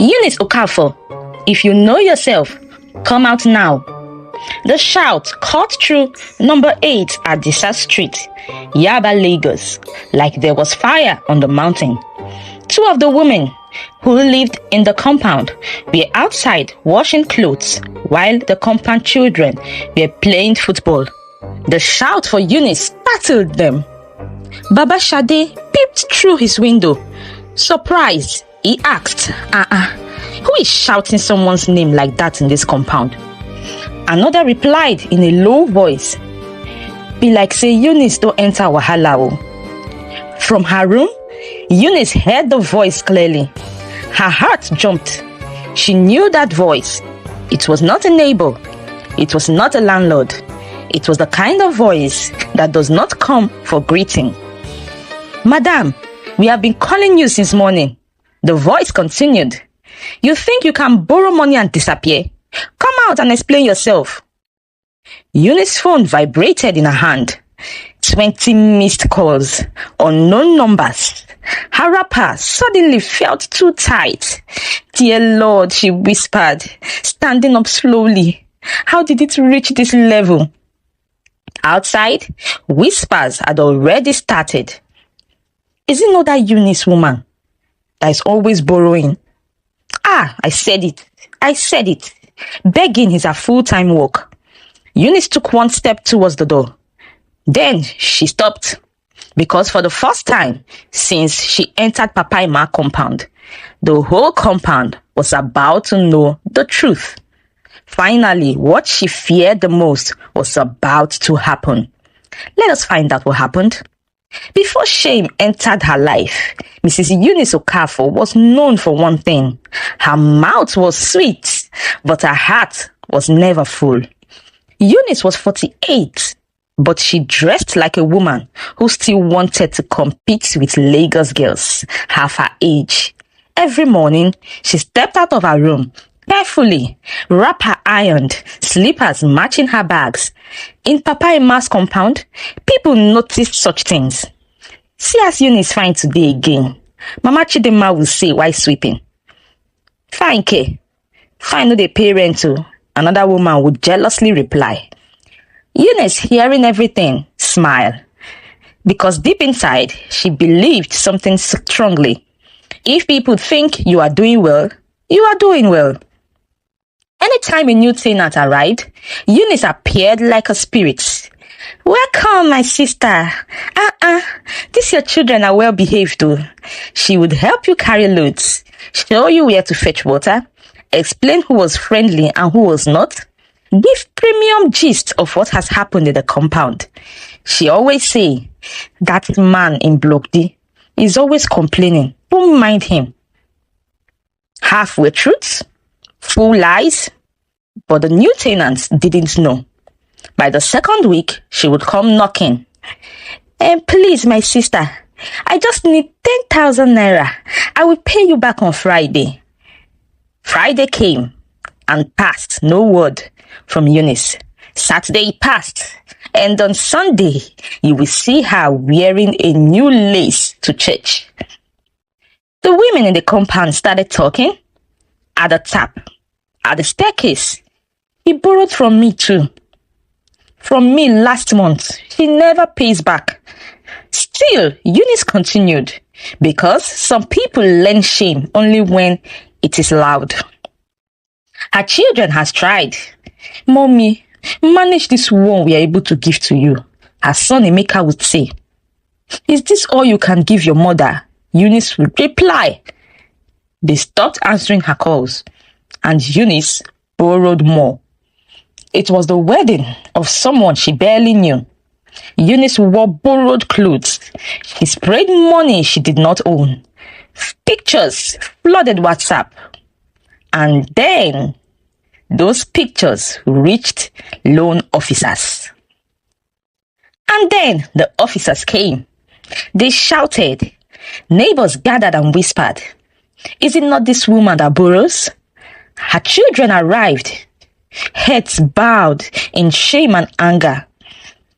Eunice Okafor, if you know yourself, come out now. The shout cut through number 8 Adisa Street, Yaba, Lagos, like there was fire on the mountain. Two of the women who lived in the compound were outside washing clothes while the compound children were playing football. The shout for Eunice startled them. Baba Shade peeped through his window. Surprised, he asked, who is shouting someone's name like that in this compound? Another replied in a low voice, be like say Eunice don't enter wahala o. From her room, Eunice heard the voice clearly. Her heart jumped. She knew that voice. It was not a neighbor. It was not a landlord. It was the kind of voice that does not come for greeting. Madam, we have been calling you since morning. The voice continued. You think you can borrow money and disappear? Come out and explain yourself. Eunice's phone vibrated in her hand. 20 missed calls, unknown numbers. Her wrapper suddenly felt too tight. Dear Lord, she whispered, standing up slowly. How did it reach this level? Outside, whispers had already started. Is it not that Eunice woman that is always borrowing? I said it. Begging is her full-time work. Eunice took one step towards the door. Then she stopped, because for the first time since she entered Papa Ima compound, the whole compound was about to know the truth. Finally, what she feared the most was about to happen. Let us find out what happened. Before shame entered her life, Mrs. Eunice Okafor was known for one thing. Her mouth was sweet, but her heart was never full. Eunice was 48, but she dressed like a woman who still wanted to compete with Lagos girls half her age. Every morning, she stepped out of her room carefully, wrapper ironed, slippers matching her bags. In Papa Ima's compound, people noticed such things. See as Eunice fine today again. Mama Chidema will say while sweeping. Fine, K. Fine, no dey pay rent too. Another woman would jealously reply. Eunice, hearing everything, smiled. Because deep inside, she believed something strongly. If people think you are doing well, you are doing well. Anytime a new tenant arrived, Eunice appeared like a spirit. Welcome, my sister. These your children are well behaved too. She would help you carry loads, show you where to fetch water, explain who was friendly and who was not, give premium gist of what has happened in the compound. She always say, that man in Block D is always complaining. Don't mind him. Halfway truths, full lies, but the new tenants didn't know. By the second week, she would come knocking. Please, my sister, I just need 10,000 naira. I will pay you back on Friday. Friday came and passed, no word from Eunice. Saturday passed, and on Sunday, you will see her wearing a new lace to church. The women in the compound started talking. At the tap, at the staircase, he borrowed from me too. From me last month, she never pays back. Still, Eunice continued, because some people learn shame only when it is loud. Her children has tried. Mommy, manage this one we are able to give to you. Her son Emeka would say. Is this all you can give your mother? Eunice would reply. They stopped answering her calls, and Eunice borrowed more. It was the wedding of someone she barely knew. Eunice wore borrowed clothes. She sprayed money she did not own. Pictures flooded WhatsApp. And then, those pictures reached loan officers. And then the officers came. They shouted. Neighbors gathered and whispered, is it not this woman that borrows? Her children arrived, heads bowed in shame and anger.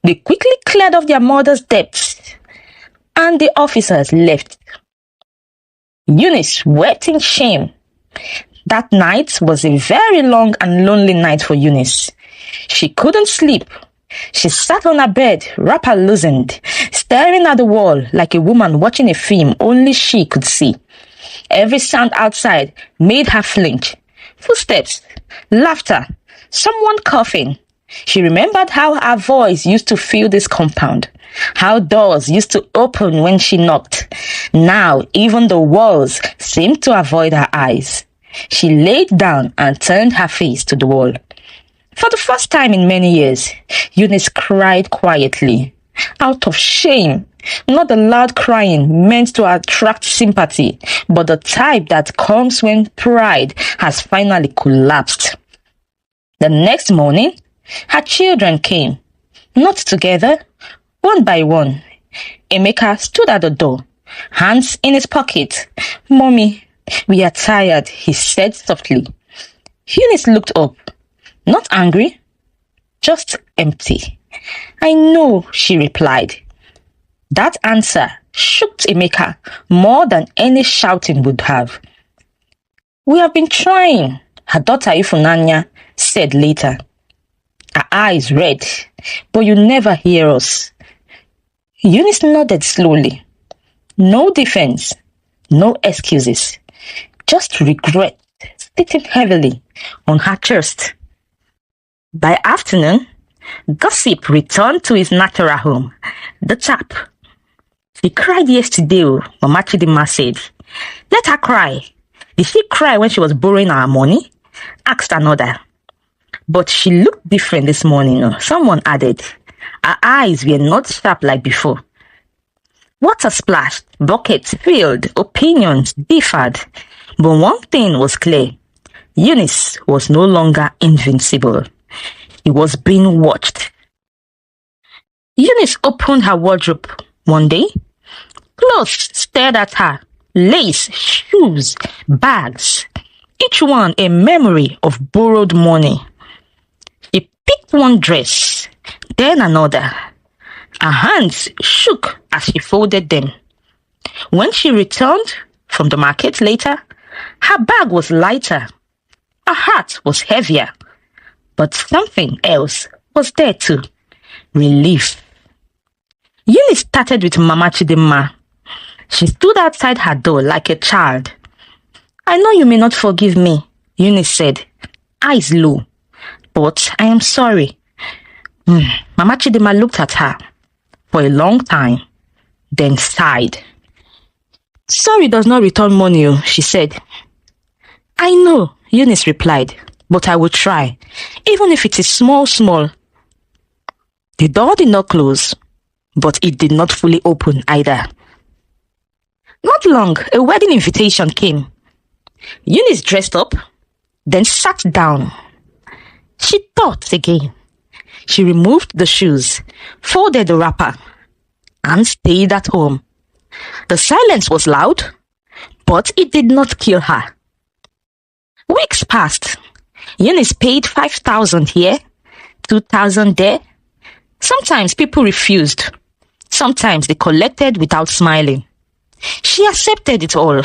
They quickly cleared off their mother's debts, and the officers left. Eunice wept in shame. That night was a very long and lonely night for Eunice. She couldn't sleep. She sat on her bed, wrapper loosened, staring at the wall like a woman watching a film only she could see. Every sound outside made her flinch. Footsteps, laughter, someone coughing. She remembered how her voice used to fill this compound, how doors used to open when she knocked. Now, even the walls seemed to avoid her eyes. She laid down and turned her face to the wall. For the first time in many years, Eunice cried quietly, out of shame. Not the loud crying meant to attract sympathy, but the type that comes when pride has finally collapsed. The next morning, her children came, not together, one by one. Emeka stood at the door, hands in his pocket. "Mommy, we are tired," he said softly. Eunice looked up, not angry, just empty. "I know," she replied. That answer shook Emeka more than any shouting would have. "We have been trying," her daughter Ifunanya said later. Her eyes red, "but you never hear us." Eunice nodded slowly. No defense, no excuses, just regret sitting heavily on her chest. By afternoon, gossip returned to its natural home, the tap. "She cried yesterday," Mama Chidima said. "Let her cry. Did she cry when she was borrowing our money?" asked another. "But she looked different this morning," someone added. Her eyes were not sharp like before. Water splashed, buckets filled, opinions differed. But one thing was clear. Eunice was no longer invincible. She was being watched. Eunice opened her wardrobe one day. Clothes stared at her. Lace, shoes, bags. Each one a memory of borrowed money. She picked one dress, then another. Her hands shook as she folded them. When she returned from the market later, her bag was lighter. Her heart was heavier. But something else was there too. Relief. Eunice started with Mama Chidima. She stood outside her door like a child. "I know you may not forgive me," Eunice said, eyes low. "But I am sorry." Mama Chidima looked at her for a long time, then sighed. "Sorry does not return money," she said. "I know," Eunice replied, "but I will try, even if it is small. The door did not close, but it did not fully open either. Not long, a wedding invitation came. Eunice dressed up, then sat down. She thought again. She removed the shoes, folded the wrapper, and stayed at home. The silence was loud, but it did not kill her. Weeks passed. Eunice paid 5,000 here, 2,000 there. Sometimes people refused. Sometimes they collected without smiling. She accepted it all.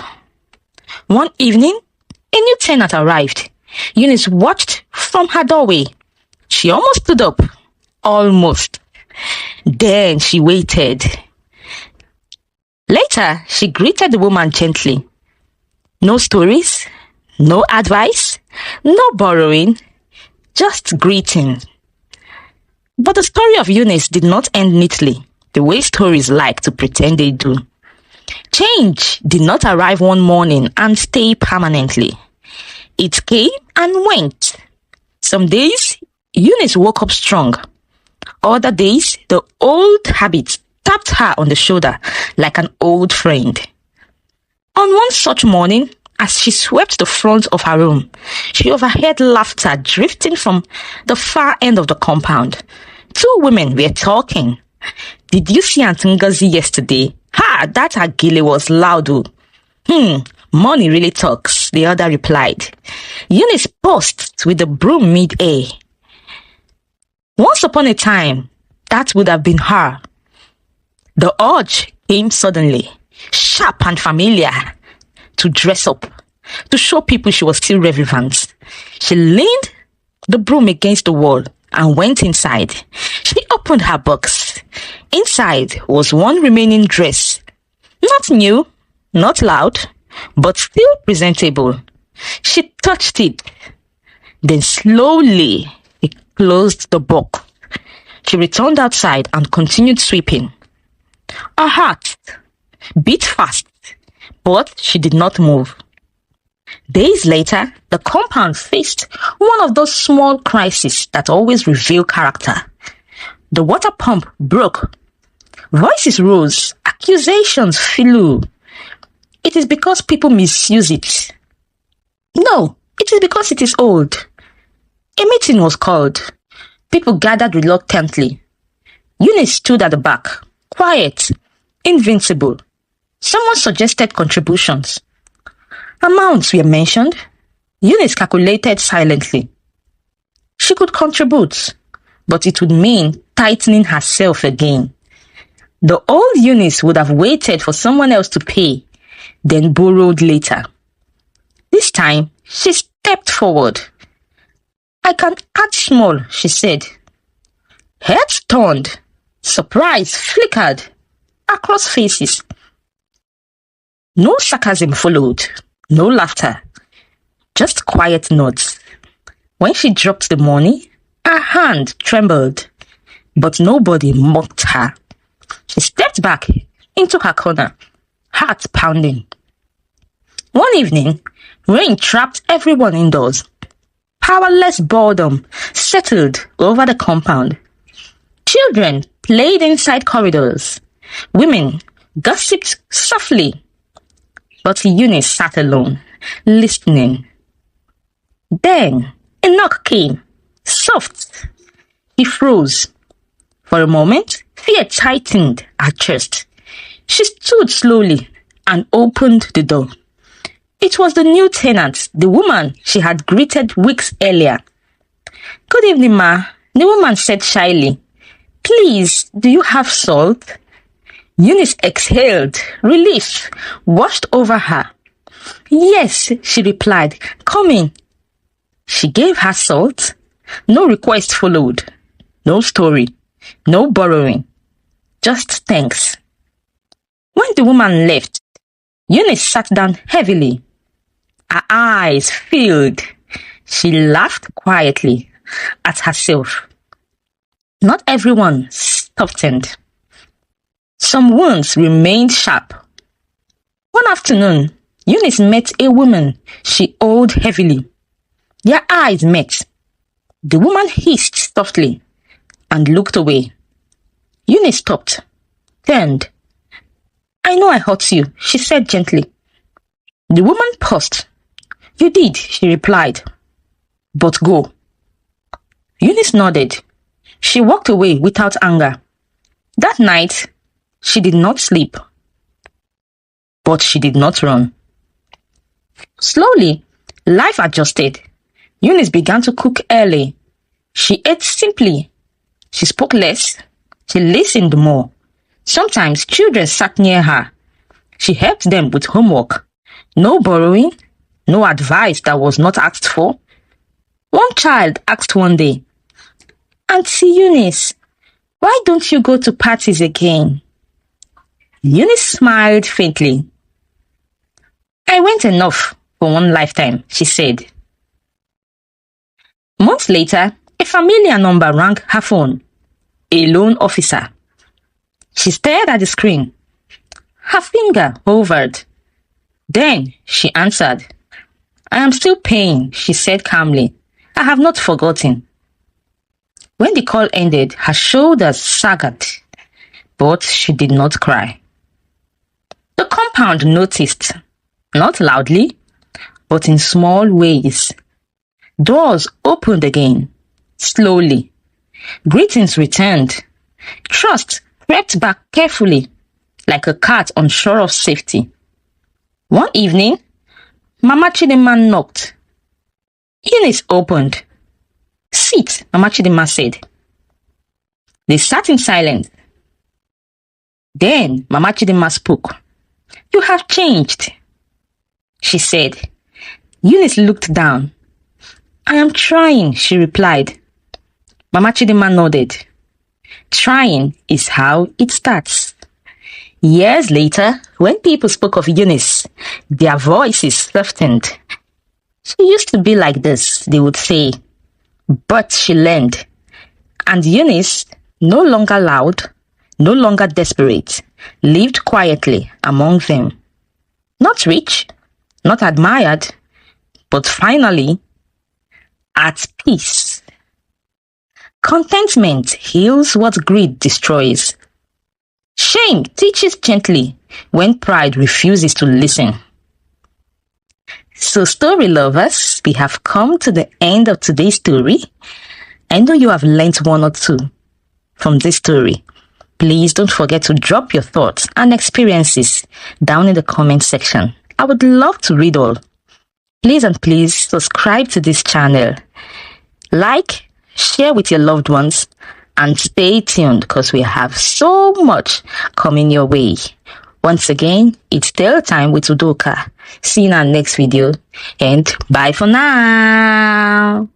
One evening, a new tenant arrived. Eunice watched from her doorway. She almost stood up. Almost. Then she waited. Later, she greeted the woman gently. No stories, no advice, no borrowing, just greeting. But the story of Eunice did not end neatly, the way stories like to pretend they do. Change did not arrive one morning and stay permanently. It came and went. Some days, Eunice woke up strong. Other days, the old habits tapped her on the shoulder like an old friend. On one such morning, as she swept the front of her room, she overheard laughter drifting from the far end of the compound. Two women were talking. "Did you see Aunt Ngozi yesterday? Ha, that Agile was loud. Money really talks," the other replied. Eunice paused with the broom mid-air. Once upon a time, that would have been her. The urge came suddenly, sharp and familiar, to dress up, To show people she was still relevant, she leaned the broom against the wall and went inside. She opened her box. Inside was one remaining dress. Not new, not loud, but still presentable. She touched it. Then slowly closed the box. She returned outside and continued sweeping. Her heart beat fast, but she did not move. Days later, the compound faced one of those small crises that always reveal character. The water pump broke. Voices rose. Accusations flew. It is because people misuse it. No, it is because it is old. A meeting was called. People gathered reluctantly. Eunice stood at the back, quiet, invincible. Someone suggested contributions. Amounts were mentioned. Eunice calculated silently. She could contribute, but it would mean tightening herself again. The old Eunice would have waited for someone else to pay, then borrowed later. This time, she stepped forward. I can add small, she said. Heads turned. Surprise flickered across faces. No sarcasm followed. No laughter. Just quiet nods. When she dropped the money, her hand trembled. But nobody mocked her. She stepped back into her corner, heart pounding. One evening, rain trapped everyone indoors. Powerless boredom settled over the compound. Children played inside corridors. Women gossiped softly. But Eunice sat alone, listening. Then a knock came, soft. He froze. For a moment, fear tightened her chest. She stood slowly and opened the door. It was the new tenant, the woman she had greeted weeks earlier. Good evening, ma, the woman said shyly. Please, do you have salt? Eunice exhaled. Relief washed over her. Yes, she replied. Come in. She gave her salt. No request followed. No story. No borrowing. Just thanks. When the woman left, Eunice sat down heavily. Her eyes filled. She laughed quietly at herself. Not everyone softened. Some wounds remained sharp. One afternoon, Eunice met a woman she owed heavily. Their eyes met. The woman hissed softly and looked away. Eunice stopped, turned. I know I hurt you, she said gently. The woman paused. You did, she replied. But go. Eunice nodded. She walked away without anger. That night, she did not sleep. But she did not run. Slowly, life adjusted. Eunice began to cook early. She ate simply. She spoke less. She listened more. Sometimes children sat near her. She helped them with homework. No borrowing, no advice that was not asked for. One child asked one day, Auntie Eunice, why don't you go to parties again? Eunice smiled faintly. I went enough for one lifetime, she said. Months later, a familiar number rang her phone. A loan officer. She stared at the screen. Her finger hovered. Then she answered. I am still paying, she said calmly. I have not forgotten. When the call ended, her shoulders sagged, but she did not cry. The compound noticed, not loudly, but in small ways. Doors opened again, slowly. Greetings returned. Trust crept back carefully, like a cat unsure of safety. One evening, Mama Chidinma knocked. Eunice opened. Sit, Mama Chidinma said. They sat in silence. Then Mama Chidinma spoke. You have changed, she said. Eunice looked down. I am trying, she replied. Mama Chidima nodded. Trying is how it starts. Years later, when people spoke of Eunice, their voices softened. She used to be like this, they would say, but she learned. And Eunice, no longer loud, no longer desperate, lived quietly among them. Not rich, not admired, but finally, at peace. Contentment heals what greed destroys. Shame teaches gently when pride refuses to listen. So, story lovers, we have come to the end of today's story. I know you have learnt one or two from this story. Please don't forget to drop your thoughts and experiences down in the comment section. I would love to read all. Please and please subscribe to this channel. Like, share with your loved ones, and stay tuned because we have so much coming your way. Once again, it's Tale Time with Udoka. See you in our next video, and bye for now.